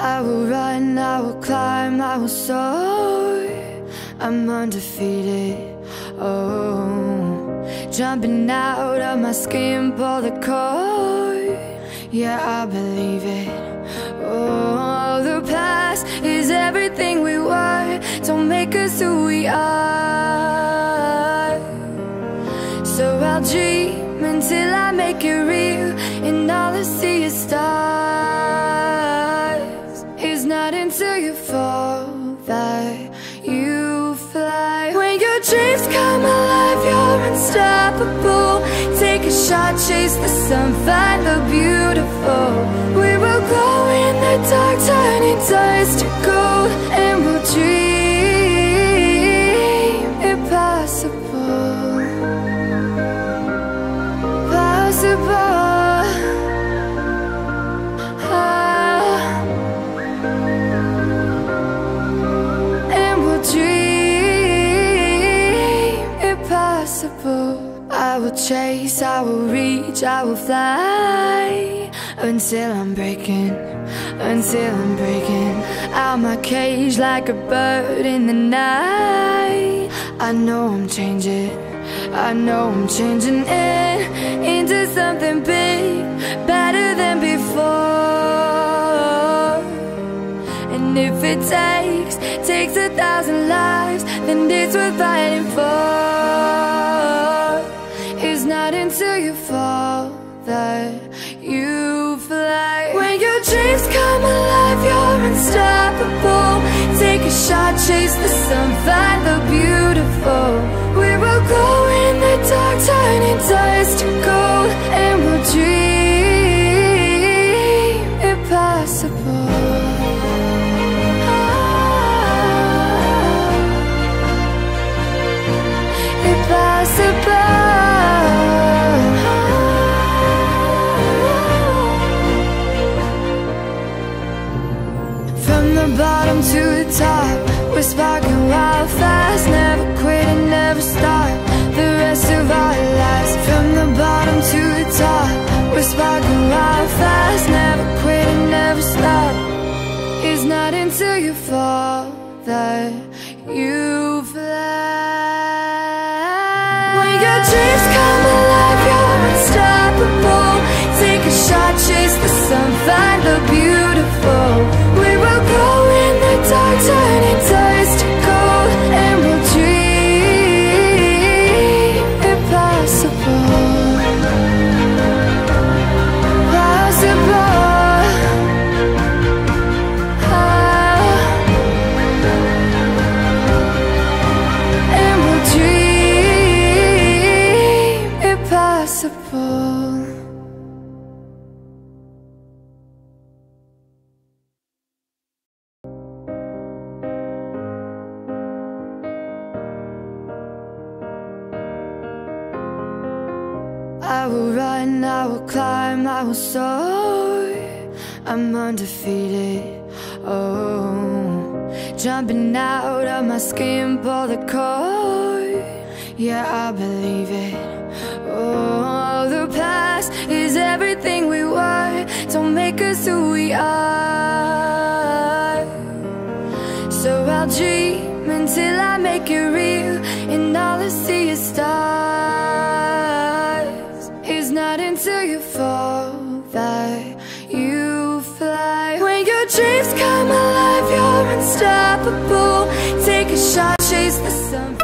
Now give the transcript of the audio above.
I will run, I will climb, I will soar. I'm undefeated, oh. Jumping out of my skin, pull the cord. Yeah, I believe it. Oh, the past is everything we were. Don't make us who we are. So I'll dream until I make it real, and all I see is stars. It's not until you fall that you fly. When your dreams come alive, you're unstoppable. Take a shot, chase the sun, find the beautiful. We will glow in the dark, turning dust to gold, and we'll dream impossible. Possible. And we'll dream impossible. I will chase, I will reach, I will fly until I'm breaking out my cage like a bird in the night. I know I'm changing, I know I'm changing it into something big, better than before. And if it takes 1,000 lives, then it's worth fighting for. It's not until you fall that you fly. When your dreams come alive, you're unstoppable. Take a shot, chase the sun, find the beautiful. We will glow in the dark, turning dust to gold, and we'll dream impossible. Impossible. From the bottom to the top, we're sparking wild fast. Never quit and never stop the rest of our lives. From the bottom to the top, we're sparking wild fast. Never quit and never stop. It's not until you fall that you fly. When your dreams come alive, you're unstoppable. Take a shot, chase the sun, find the beautiful. We will go in the dark, turning dust to gold, and we'll dream impossible. Possible. And we'll dream impossible. I will run, I will climb, I will soar. I'm undefeated, oh. Jumping out of my skin, pull the cord. Yeah, I believe it. Oh, the past is everything we were. Don't make us who we are. So I'll dream until I make it real, and all I see is stars. It's not until you fall that you fly. When your dreams come alive, you're unstoppable. Take a shot, chase the sun.